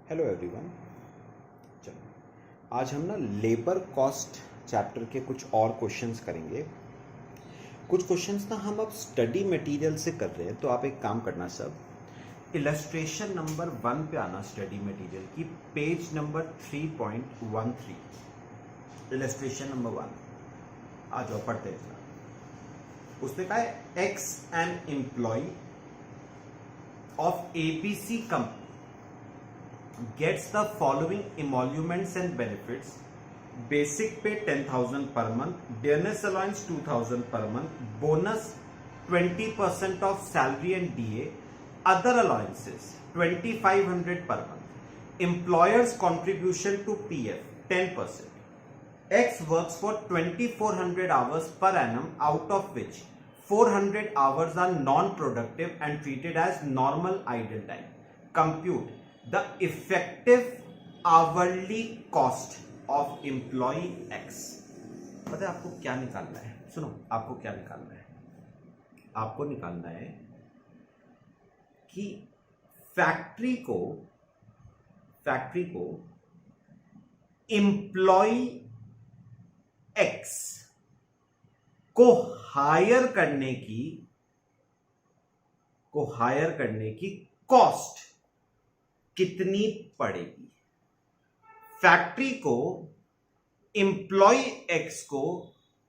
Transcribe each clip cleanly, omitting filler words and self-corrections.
Hello everyone. चलो आज हम ना लेबर कॉस्ट चैप्टर के कुछ और क्वेश्चंस करेंगे। कुछ क्वेश्चंस ना हम अब स्टडी मटेरियल से कर रहे हैं, तो आप एक काम करना सब, इलस्ट्रेशन नंबर 1 पे आना स्टडी मटेरियल की, पेज नंबर 3.13, इलस्ट्रेशन नंबर 1 आ जाओ, पढ़ते हैं। उसने कहा है X an employee of ABC company gets the following emoluments and benefits: basic pay 10,000 per month, dearness allowance 2,000 per month, bonus 20% of salary and DA, other allowances 2,500 per month, employer's contribution to PF 10%. X works for 2,400 hours per annum, out of which 400 hours are non-productive and treated as normal idle time. Compute the effective hourly cost of employee X. पता है आपको क्या निकालना है? सुनो, आपको क्या निकालना है? आपको निकालना है कि फैक्ट्री को एम्प्लॉय X को हायर करने की कॉस्ट कितनी पड़ेगी। फैक्ट्री को एम्प्लॉय एक्स को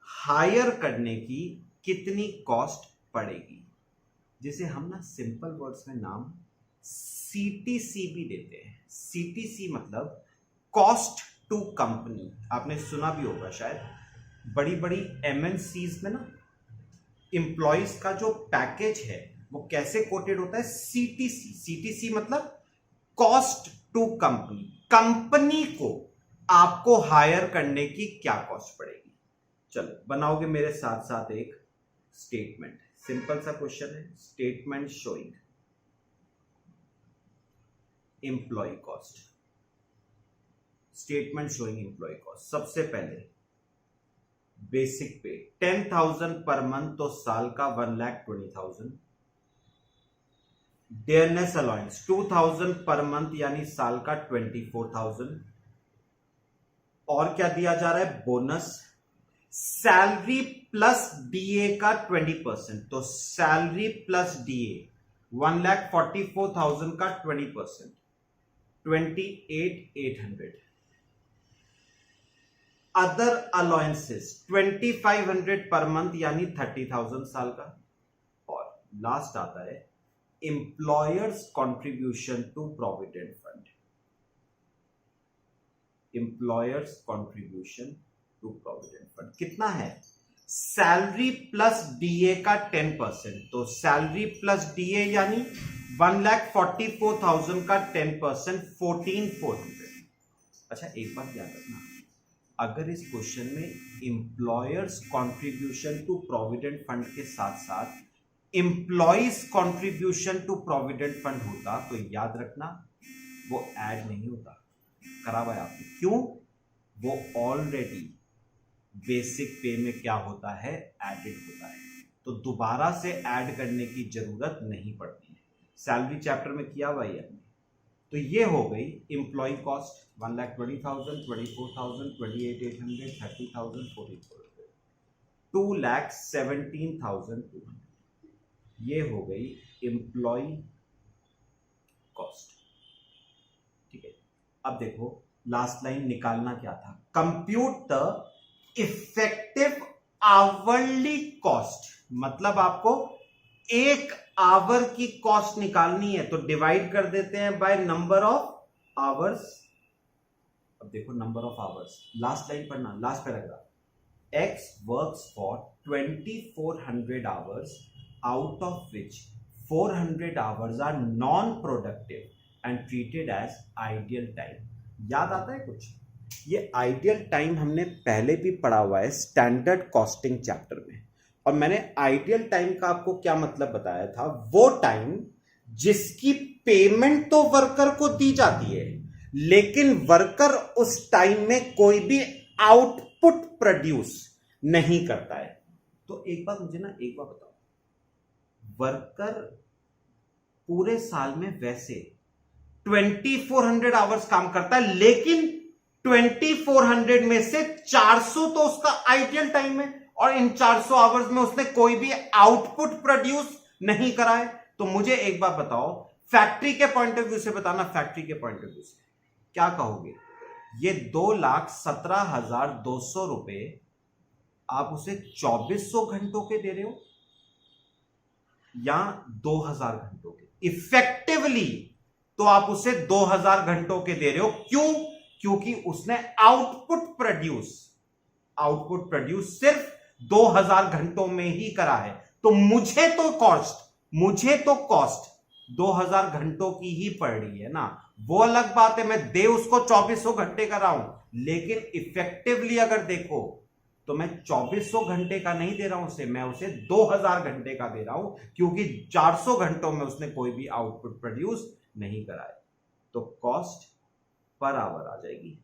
हायर करने की कितनी कॉस्ट पड़ेगी, जिसे हम ना सिंपल वर्ड्स में नाम सीटीसी भी देते हैं। सीटीसी मतलब कॉस्ट टू कंपनी। आपने सुना भी होगा शायद, बड़ी बड़ी एमएनसीज में ना एम्प्लॉयज का जो पैकेज है वो कैसे कोटेड होता है? सीटीसी। सीटीसी मतलब कॉस्ट टू कंपनी। कंपनी को आपको हायर करने की क्या कॉस्ट पड़ेगी। चलो बनाओगे मेरे साथ साथ एक स्टेटमेंट। सिंपल सा क्वेश्चन है, statement showing employee cost. Statement showing employee cost. सबसे पहले बेसिक पे 10,000 पर मंथ, तो साल का 1,20,000। डेयरनेस अलाउंस 2,000 पर मंथ, यानी साल का 24,000। और क्या दिया जा रहा है? बोनस। सैलरी प्लस डीए का 20%, तो सैलरी प्लस डीए 1,44,000 का 20%, 28,800। अदर अलाउंसेस 2,500 पर मंथ, यानी 30,000 साल का। और लास्ट आता है employer's contribution to provident fund. Employer's contribution to provident fund कितना है? सैलरी प्लस डीए का 10%, तो सैलरी प्लस डीए यानी 1,44,000 का 10%, 14,400। अच्छा, एक बात याद रखना, अगर इस क्वेश्चन में employer's contribution to provident fund के साथ साथ employees contribution to provident fund होता, तो याद रखना वो ऐड नहीं होता। करा हुआ है आपने। क्यों? वो ऑलरेडी बेसिक पे में क्या होता है? एडेड होता है, तो दोबारा से ऐड करने की जरूरत नहीं पड़ती है। सैलरी चैप्टर में किया हुआ है। तो ये हो गई एम्प्लॉय कॉस्ट 1,20,000, 24,000, 28,800, 30,000, 44,000, 2,17,200। ये हो गई एम्प्लॉय कॉस्ट। ठीक है, अब देखो लास्ट लाइन निकालना क्या था? Compute the effective hourly cost. मतलब आपको एक आवर की कॉस्ट निकालनी है, तो डिवाइड कर देते हैं बाय नंबर ऑफ आवर्स। अब देखो number of hours, last line पढ़ना, last paragraph. X works for 2,400 hours, out of which 400 hours are non-productive and treated as ideal time. याद आता है कुछ? ये आइडियल टाइम हमने पहले भी पढ़ा हुआ है स्टैंडर्ड कॉस्टिंग चैप्टर में। और मैंने आइडियल टाइम का आपको क्या मतलब बताया था? वो टाइम जिसकी पेमेंट तो वर्कर को दी जाती है, लेकिन वर्कर उस टाइम में कोई भी आउटपुट प्रोड्यूस नहीं करता है। तो एक बात मुझे ना एक बार बताओ, वर्कर पूरे साल में वैसे 2400 आवर्स काम करता है, लेकिन 2400 में से 400 तो उसका आइडियल टाइम है और इन 400 आवर्स में उसने कोई भी आउटपुट प्रोड्यूस नहीं करा है। तो मुझे एक बात बताओ, फैक्ट्री के पॉइंट ऑफ व्यू से बताना, फैक्ट्री के पॉइंट ऑफ व्यू से क्या कहोगे? ये 2,17,200 रुपए आप उसे 2400 घंटों के दे रहे हो या 2000 घंटों के? इफेक्टिवली तो आप उसे 2000 घंटों के दे रहे हो। क्यों? क्योंकि उसने आउटपुट प्रोड्यूस सिर्फ 2000 घंटों में ही करा है। तो मुझे तो कॉस्ट 2000 घंटों की ही पड़ रही है ना। वो अलग बात है, मैं दे उसको 2400 घंटे का रहा हूं, लेकिन इफेक्टिवली अगर देखो तो मैं 2400 घंटे का नहीं दे रहा हूं उसे, मैं उसे 2000 घंटे का दे रहा हूं, क्योंकि 400 घंटों में उसने कोई भी आउटपुट प्रोड्यूस नहीं करा है। तो कॉस्ट पर आवर आ जाएगी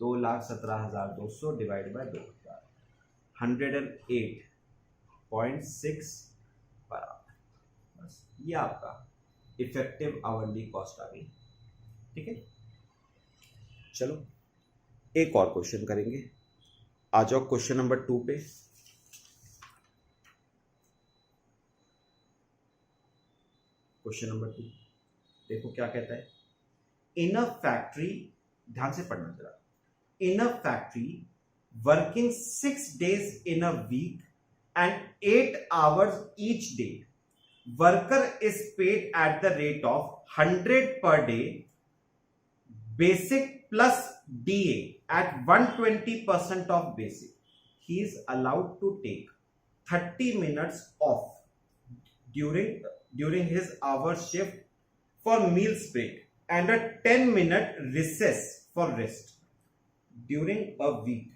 2,17,200 डिवाइड बाय 2000, 108.6 पर आवर। बस ये आपका इफेक्टिव आवरली कॉस्ट आ गई। ठीक है, चलो एक और क्वेश्चन करेंगे। आ जाओ क्वेश्चन नंबर 2 पे। क्वेश्चन नंबर 2 देखो क्या कहता है। इन अ फैक्ट्री, ध्यान से पढ़ना जरा, in a factory working 6 days in a week and 8 hours each day, worker is paid at the rate of 100 per day basic plus DA at 120% of basic. He is allowed to take 30 minutes off during his hour shift for meals break and a 10-minute recess for rest. During a week,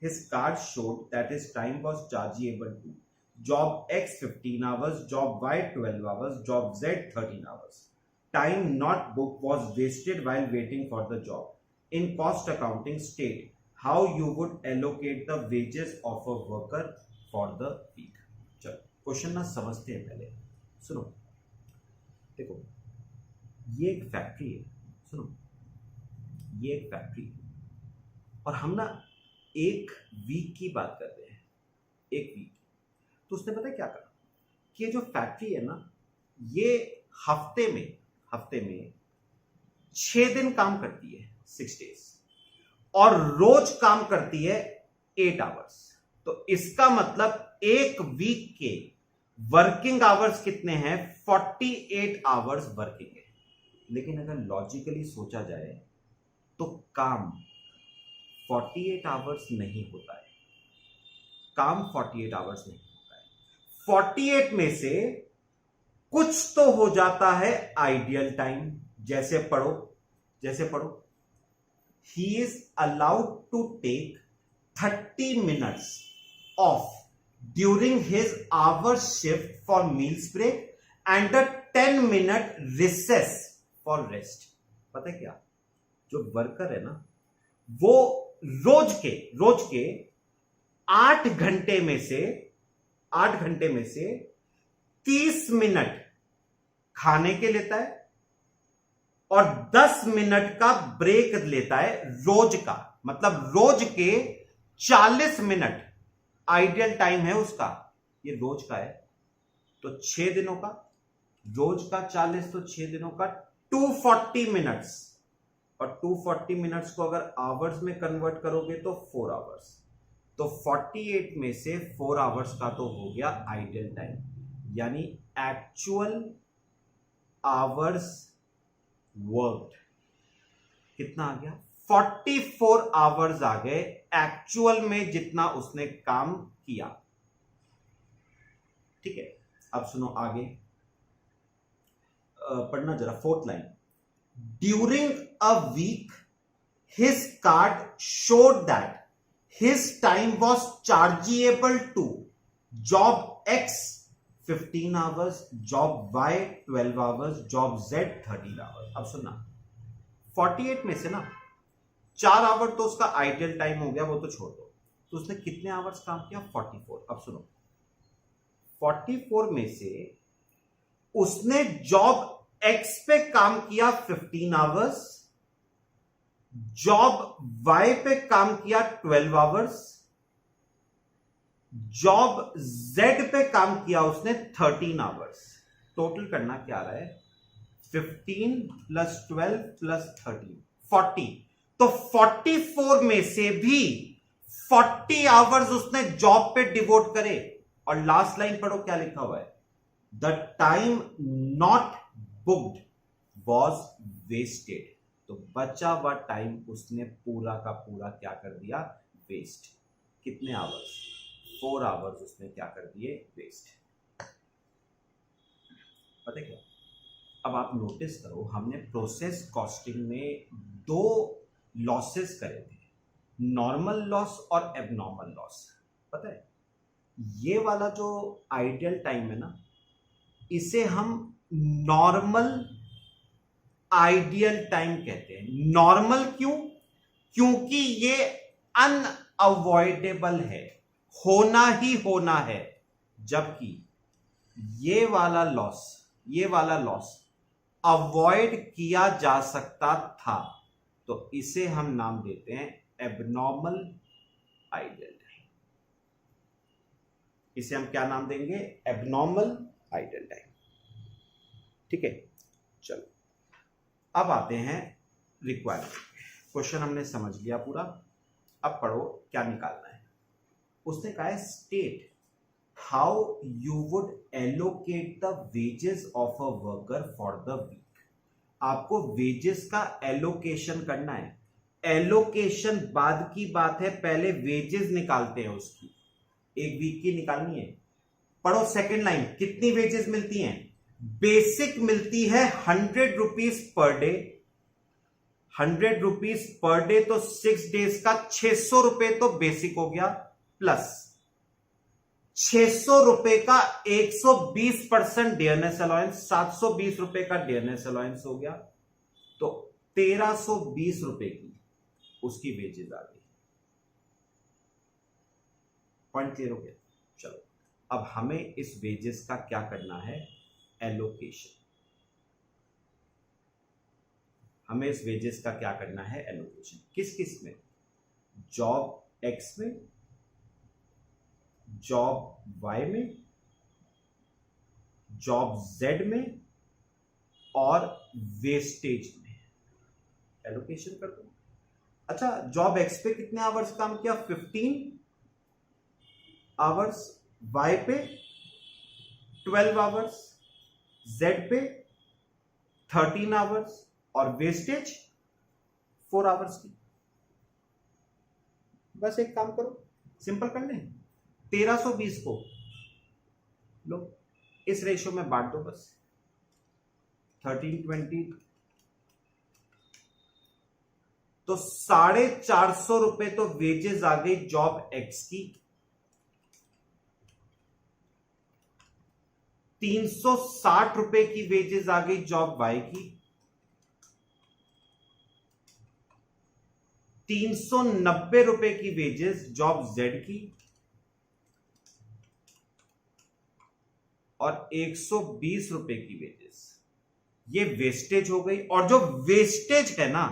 his card showed that his time was chargeable to job X 15 hours, job Y 12 hours, job Z 13 hours. Time not booked was wasted while waiting for the job. In cost accounting, state how you would allocate the wages of a worker for the week. चलो question ना समझते हैं पहले। सुनो, देखो ये एक factory है, सुनो ये एक फैक्ट्री है और हम ना एक वीक की बात कर रहे हैं, एक वीक। तो उसने पता है क्या करा कि ये जो फैक्ट्री है ना, ये हफ्ते में 6 दिन काम करती है, 6 days, और रोज काम करती है 8 आवर्स। तो इसका मतलब एक वीक के वर्किंग आवर्स कितने हैं? 48 आवर्स वर्किंग है। लेकिन अगर लॉजिकली सोचा जाए तो काम 48 आवर्स नहीं होता है, काम 48 आवर्स नहीं होता है। 48 में से कुछ तो हो जाता है आइडियल टाइम। जैसे पढ़ो, he is allowed to take 30 minutes off during his hour shift for meals break and a 10-minute recess for rest. पता है क्या, जो वर्कर है ना, वो रोज के 8 घंटे में से 30 मिनट खाने के लेता है और 10 मिनट का ब्रेक लेता है रोज का। मतलब रोज के 40 मिनट आइडियल टाइम है उसका, ये रोज का है। तो 6 दिनों का, रोज का 40 तो 6 दिनों का 240 मिनट्स, और 240 मिनट्स को अगर आवर्स में कन्वर्ट करोगे तो 4 आवर्स। तो 48 में से 4 आवर्स का तो हो गया आइडियल टाइम, यानी एक्चुअल आवर्स वर्कड कितना आ गया? 44 आवर्स आ गए एक्चुअल में जितना उसने काम किया। ठीक है, अब सुनो आगे पढ़ना जरा, 4th line. During a week his card showed that his time was chargeable to job X 15 hours, job Y 12 hours, job Z 13 hours. अब सुनना, 48 में से ना 4 आवर तो उसका आइडियल टाइम हो गया, वो तो छोड़ दो। तो उसने कितने आवर्स काम किया? 44। अब सुनो, 44 में से उसने जॉब एक्स पे काम किया 15 आवर्स, जॉब वाई पे काम किया 12 आवर्स, जॉब जेड पे काम किया उसने 13 आवर्स। टोटल करना क्या आ रहा है, 15 प्लस 12 प्लस 13 40। तो 44 में से भी 40 आवर्स उसने जॉब पे डिवोट करे। और लास्ट लाइन पढ़ो क्या लिखा हुआ है, the time not booked was wasted. तो बचा हुआ टाइम उसने पूरा का पूरा क्या कर दिया, वेस्ट। कितने आवर्स, 4 आवर्स उसने क्या कर दिए, वेस्ट। पता है क्या, अब आप नोटिस करो, हमने प्रोसेस कॉस्टिंग में 2 लॉसेस करे थे, नॉर्मल लॉस और एबनॉर्मल लॉस। पता है, ये वाला जो आइडियल टाइम है ना, इसे हम नॉर्मल आइडियल टाइम कहते हैं। नॉर्मल क्यों, क्योंकि ये अनअवॉइडेबल है, होना ही होना है। जबकि ये वाला लॉस अवॉइड किया जा सकता था, तो इसे हम नाम देते हैं एबनॉर्मल आइडियल टाइम। इसे हम क्या नाम देंगे, एबनॉर्मल आइडियल टाइम। ठीक है, चलो अब आते हैं रिक्वायरमेंट। क्वेश्चन हमने समझ लिया पूरा, अब पढ़ो क्या निकालना है। उसने कहा है state how you would allocate the wages of a worker for the week. आपको वेजेस का एलोकेशन करना है। एलोकेशन बाद की बात है, पहले वेजेस निकालते हैं उसकी, एक वीक की निकालनी है। पढ़ो सेकेंड लाइन, कितनी वेजेस मिलती हैं, बेसिक मिलती है 100 rupees per day. 100 rupees per day तो 6 डेज का 600 रुपए तो बेसिक हो गया, प्लस 600 रुपए का 120% डियरनेस अलाउंस, 720 रुपए का डियरनेस अलाउंस हो गया। तो 1320 रुपए की उसकी वेजेस आ गई। पॉइंट क्लियर हो गया। चलो अब हमें इस वेजेस का क्या करना है, एलोकेशन। हमें इस वेजेस का क्या करना है, एलोकेशन। किस किस में, जॉब एक्स में, जॉब वाई में, जॉब जेड में और वेस्टेज में। एलोकेशन कर दो। अच्छा, जॉब एक्स पे कितने आवर्स काम किया, 15 आवर्स, वाई पे 12 आवर्स, जेड पे 13 आवर्स और वेस्टेज 4 आवर्स की। बस एक काम करो, सिंपल कर लें, 1320 को लो इस रेशियो में बांट दो, बस 1320, तो 450 रुपए तो वेजेस आ गई जॉब एक्स की, 360 रुपए की वेजेस आ गई जॉब वाई की, 390 रुपए की वेजेस जॉब जेड की और 120 रुपए की वेजेस। ये वेस्टेज हो गई। और जो वेस्टेज है ना,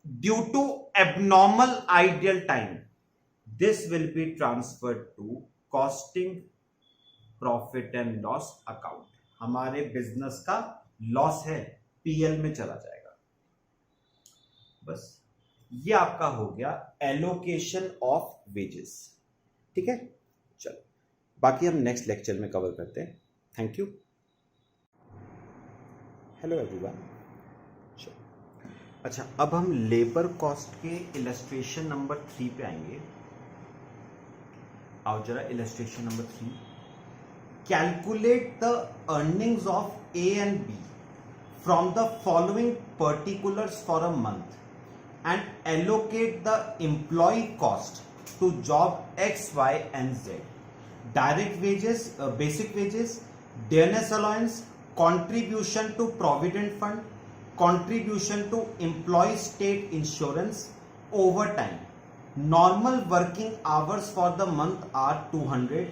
due to abnormal ideal time, this will be transferred to costing profit and loss account. हमारे बिजनेस का लॉस है, पीएल में चला जाएगा। बस ये आपका हो गया एलोकेशन ऑफ वेजेस। ठीक है, चलो बाकी हम नेक्स्ट लेक्चर में कवर करते हैं। Thank you. Hello everyone. अच्छा, अब हम लेबर कॉस्ट के इलस्ट्रेशन नंबर 3 पे आएंगे। आओ जरा, illustration number 3, calculate the earnings of A and B from the following particulars for a month and allocate the employee cost to job X, Y and Z. Direct wages, basic wages, dearness allowance, contribution to provident fund, contribution to employee state insurance, overtime. Normal working hours for the month are 200.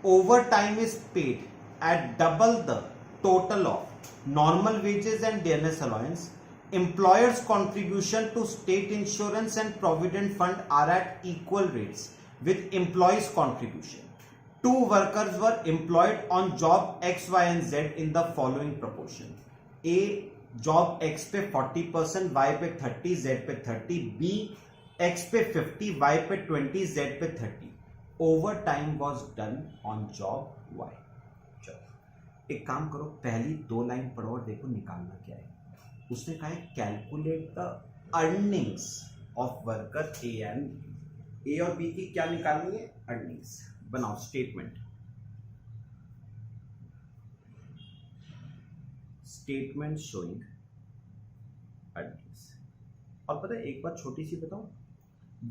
Overtime is paid at double the total of normal wages and dearness allowance, employers contribution to state insurance and provident fund are at equal rates with employees contribution. Two workers were employed on job X, Y and Z in the following proportion. A job X पे 40%, Y पे 30, Z पे 30, B X पे 50, Y पे 20, Z पे 30. Over time was done on job Y. चलो एक काम करो, पहली दो लाइन पढ़ो और देखो निकालना क्या है. उसने कहा है calculate the earnings of worker A and B. A और बी की क्या निकालनी है? अर्निंग्स. बनाओ स्टेटमेंट. Statement showing earnings. और पता है एक बात छोटी सी बताऊं,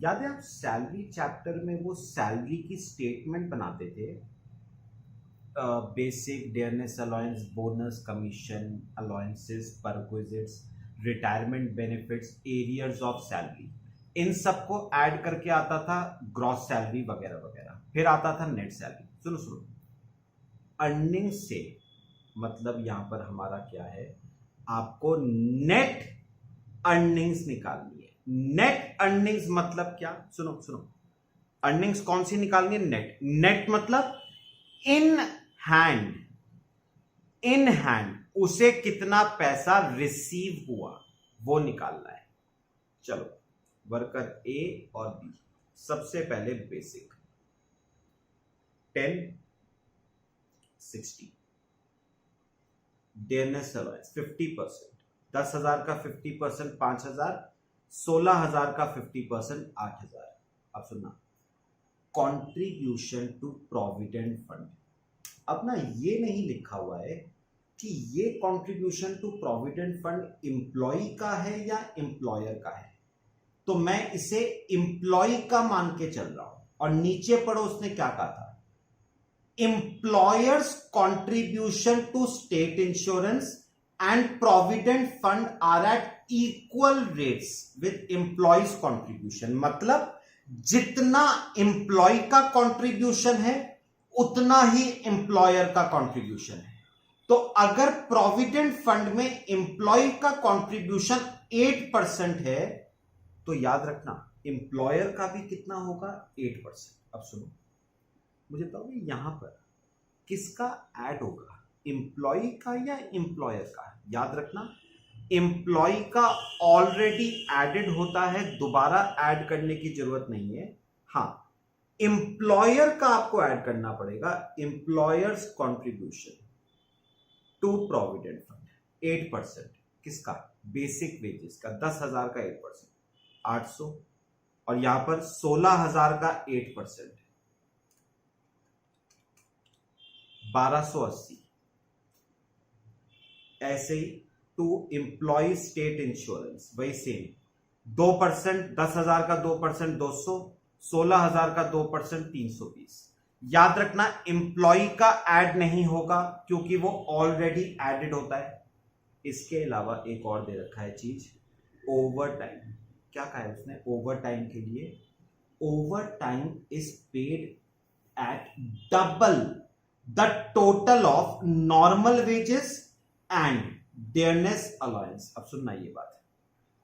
याद है आप सैलरी चैप्टर में वो सैलरी की स्टेटमेंट बनाते थे, basic, dearness allowance, bonus, commission, allowances, perquisites, retirement benefits, arrears of salary, इन सबको ऐड करके आता था ग्रॉस सैलरी वगैरह वगैरह, फिर आता था नेट सैलरी. सुनो सुनो, अर्निंग से मतलब यहां पर हमारा क्या है, आपको नेट अर्निंग्स निकालनी है. नेट अर्निंग्स मतलब क्या? सुनो सुनो, अर्निंग्स कौन सी निकालनी है? नेट. नेट मतलब इन हैंड. इन हैंड उसे कितना पैसा रिसीव हुआ वो निकालना है. चलो वर्कर ए और बी. सबसे पहले बेसिक 10, 60. डेयरनेस अलाउंस 50%, 10,000 का 50% 5,000, 16,000 का 50% 8,000. अब सुनना, कॉन्ट्रीब्यूशन टू प्रोविडेंट फंड. अब ना ये नहीं लिखा हुआ है कि ये contribution to provident fund employee का है या एम्प्लॉयर का है, तो मैं इसे एम्प्लॉय का मान के चल रहा हूं. और नीचे पढ़ो उसने क्या कहा था, employers contribution to state insurance and provident fund are at equal rates with employees contribution. मतलब जितना एम्प्लॉय का कंट्रीब्यूशन है उतना ही एम्प्लॉयर का कंट्रीब्यूशन है. तो अगर प्रोविडेंट फंड में एम्प्लॉय का कंट्रीब्यूशन 8% है तो याद रखना एम्प्लॉयर का भी कितना होगा? 8%. अब सुनो, मुझे बताओ यहां पर किसका ऐड होगा, एम्प्लॉय का या एम्प्लॉयर का? याद रखना एम्प्लॉय का ऑलरेडी एडेड होता है, दोबारा ऐड करने की जरूरत नहीं है. हाँ, एम्प्लॉयर का आपको ऐड करना पड़ेगा. Employer's contribution to provident fund 8%. किसका? बेसिक वेजेस का. 10,000 का 8%, 800. और यहां पर 16,000 का 8%, 1280. ऐसे ही टू एम्प्लॉय स्टेट इंश्योरेंस वही सेम 2%, 10,000 का 2% 200, 16,000 का 2% 320. याद रखना एम्प्लॉय का ऐड नहीं होगा क्योंकि वो ऑलरेडी एडेड होता है. इसके अलावा एक और दे रखा है चीज, ओवर टाइम. क्या कहा है उसने ओवर टाइम के लिए? Overtime is paid at double the total of normal wages and dearness allowance. अब सुनना ये बात,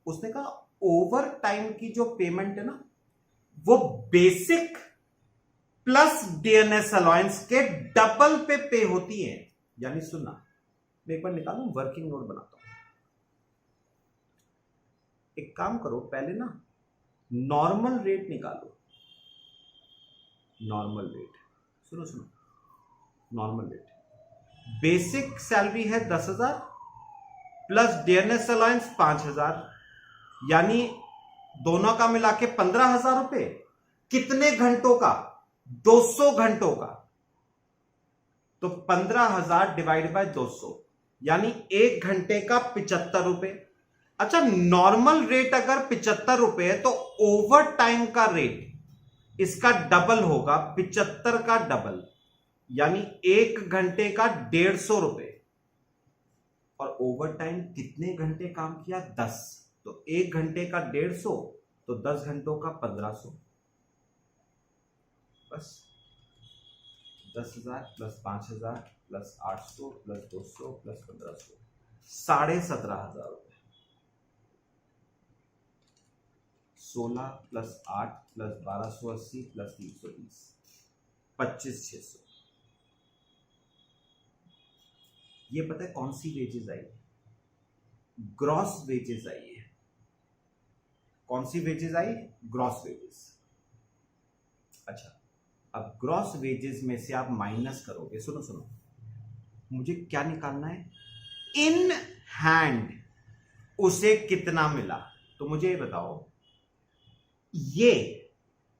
उसने कहा ओवर टाइम की जो पेमेंट है ना वो बेसिक प्लस डेयरनेस अलाउंस के डबल पे होती है. यानी सुनना, मैं एक बार निकालूं, वर्किंग नोट बनाता हूं. एक काम करो, पहले ना नॉर्मल रेट निकालो. नॉर्मल रेट, सुनो सुनो, नॉर्मल रेट. बेसिक सैलरी है 10,000 प्लस डेयरनेस अलाउंस 5,000, यानी दोनों का मिला के 15,000 रुपए. कितने घंटों का? 200 घंटों का. तो 15,000 डिवाइड बाय 200 यानी 1 घंटे का 75 रुपए. अच्छा, नॉर्मल रेट अगर 75 रुपए है तो ओवर टाइम का रेट इसका डबल होगा, 75 का डबल, यानी 1 घंटे का 150 रुपए. और ओवर टाइम कितने घंटे काम किया? 10. तो 1 घंटे का 150 तो 10 घंटों का 1500. बस 10,000 प्लस 5,000 प्लस 800 प्लस 200 प्लस 1,500, 17,500 रुपये। 16 प्लस 8 प्लस 1280 प्लस 320, 25,600। ये पता है कौन सी वेजेस आई? ग्रॉस वेजेस आई है। कौन सी वेजेस आई? Gross wages. अच्छा, अब ग्रॉस वेजेस में से आप माइनस करोगे, सुनो सुनो, मुझे क्या निकालना है? इन हैंड उसे कितना मिला। तो मुझे ये बताओ, ये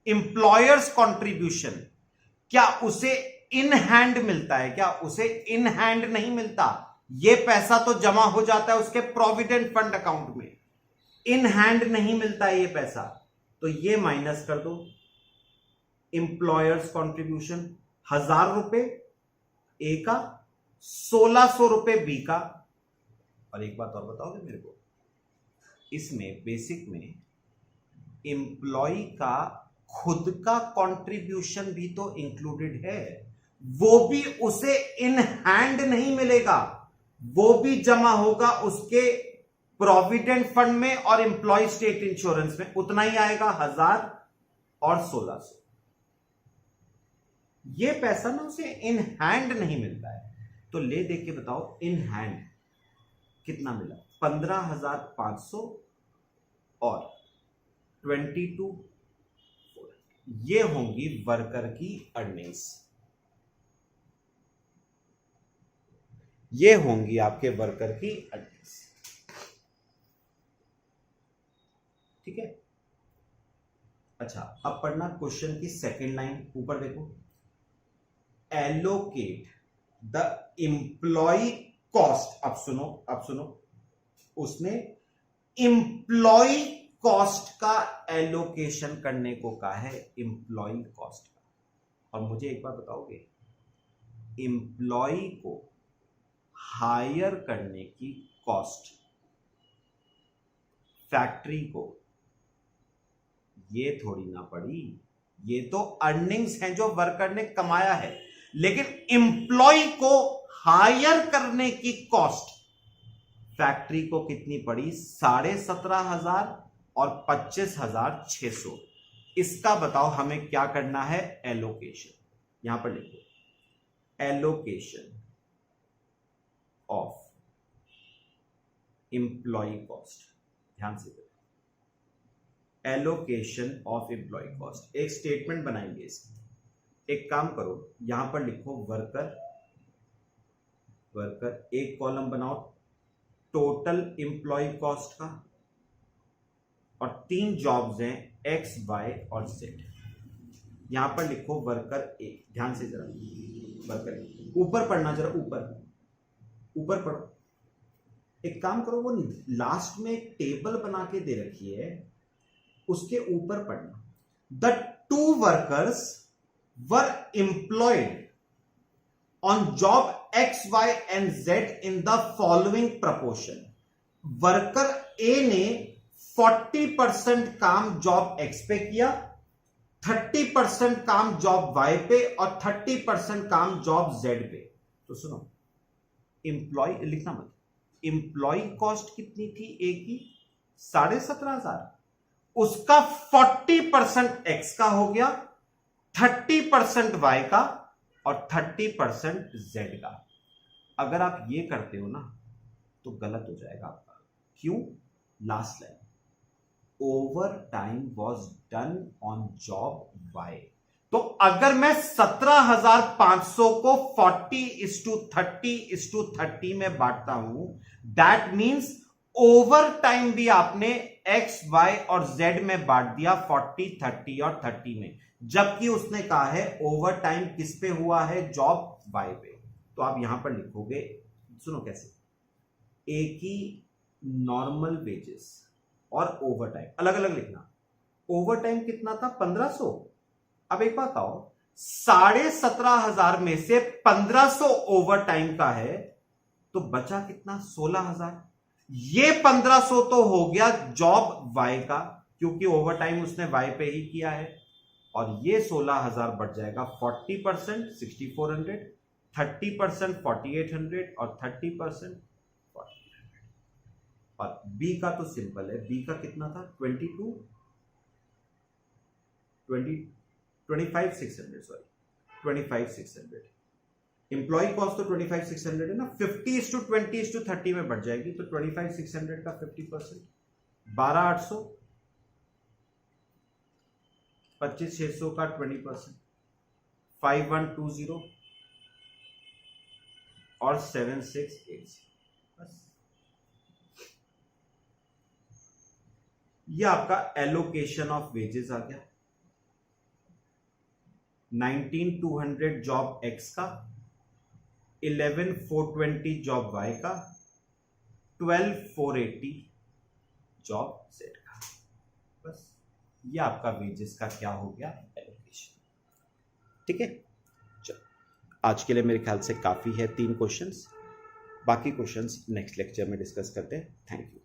एम्प्लॉयर्स कंट्रीब्यूशन क्या उसे इन हैंड मिलता है? क्या उसे इन हैंड नहीं मिलता। ये पैसा तो जमा हो जाता है उसके प्रोविडेंट फंड अकाउंट में, इन हैंड नहीं मिलता है ये पैसा। तो ये माइनस कर दो। एम्प्लॉयर्स कंट्रीब्यूशन 1,000 रुपए ए का, 1,600 रुपए बी का। और एक बात और बताओगे मेरे को, इसमें बेसिक में एम्प्लॉय का खुद का कंट्रीब्यूशन भी तो इंक्लूडेड है, वो भी उसे इन हैंड नहीं मिलेगा, वो भी जमा होगा उसके प्रोविडेंट फंड में और एम्प्लॉय स्टेट इंश्योरेंस में। उतना ही आएगा, 1,000 और 1,600। ये पैसा ना उसे इन हैंड नहीं मिलता है। तो ले देख के बताओ इन हैंड कितना मिला? 15,500 और 22,400। ये होंगी वर्कर की अर्निंग्स, ये होंगी आपके वर्कर की अर्निंग्स। ठीक है। अच्छा, अब पढ़ना क्वेश्चन की सेकंड लाइन, ऊपर देखो, एलोकेट द एम्प्लॉय कॉस्ट। अब सुनो, अब सुनो, उसने एम्प्लॉय कॉस्ट का एलोकेशन करने को कहा है, एम्प्लॉय कॉस्ट का। और मुझे एक बात बताओगे, एम्प्लॉय को हायर करने की कॉस्ट फैक्ट्री को ये थोड़ी ना पड़ी, ये तो अर्निंग्स हैं जो वर्कर ने कमाया है, लेकिन एम्प्लॉय को हायर करने की कॉस्ट फैक्ट्री को कितनी पड़ी? 17,500 और 25,600। इसका बताओ हमें क्या करना है? एलोकेशन। यहां पर लिखो, एलोकेशन ऑफ एम्प्लॉय कॉस्ट। ध्यान से देखो, एलोकेशन ऑफ एम्प्लॉय कॉस्ट। एक स्टेटमेंट बनाएंगे इसकी। एक काम करो, यहां पर लिखो वर्कर, वर्कर, एक कॉलम बनाओ टोटल एम्प्लॉय कॉस्ट का, और 3 जॉब्स हैं एक्स, वाई और जेड। यहां पर लिखो वर्कर ए। ध्यान से जरा, वर्कर ए। ऊपर पढ़ना, जरा ऊपर, ऊपर पढ़ो। एक काम करो, वो लास्ट में एक टेबल बना के दे रखी है, उसके ऊपर पढ़ना। The 2 workers were employed on job X, Y and Z in the following proportion। Worker A ने 40% काम जॉब X पे किया, 30% काम जॉब Y पे और 30% काम जॉब Z पे। तो सुनो, एम्प्लॉय लिखना मत, एम्प्लॉय कॉस्ट कितनी थी ए की? 17,500। उसका 40% X का हो गया, 30% Y का और 30% Z का। अगर आप ये करते हो ना तो गलत हो जाएगा आपका। क्यों? Last line, over time was done on job Y। तो अगर मैं 17,500 को 40:30:30 में बांटता हूं, दैट मींस ओवर टाइम भी आपने X, Y और Z में बांट दिया, 40, 30 और 30 में। जबकि उसने कहा है ओवर टाइम किस पे हुआ है? जॉब Y पे। तो आप यहां पर लिखोगे, सुनो कैसे, ए की नॉर्मल वेजेस और ओवर टाइम अलग अलग लिखना। ओवर टाइम कितना था? 1,500। अब एक बात बताओ, 17,500 में से 1,500 ओवर टाइम का है, तो बचा कितना? 16,000। ये 1,500 तो हो गया जॉब Y का, क्योंकि ओवर टाइम उसने Y पे ही किया है। और ये 16,000 बढ़ जाएगा 40% 6,400, 30% 4,800 और 30% 4,800। और बी का तो सिंपल है, बी का कितना था 25,600 सॉरी 25,600। एम्प्लॉय कॉस्ट तो 25,600 है ना, 50:20:30 में बढ़ जाएगी, तो 25,600 का 50% 12,800, 25,600 का 20%, 5,120 और 7,680। बस ये आपका एलोकेशन ऑफ वेजेस आ गया। 19,200 जॉब एक्स का, 11,420 जॉब वाई का, 12,480 जॉब जेड का। बस ये आपका वेजेस का क्या हो गया एलोकेशन। ठीक है, चलो आज के लिए मेरे ख्याल से काफी है 3 क्वेश्चंस, बाकी क्वेश्चंस नेक्स्ट लेक्चर में डिस्कस करते हैं। Thank you.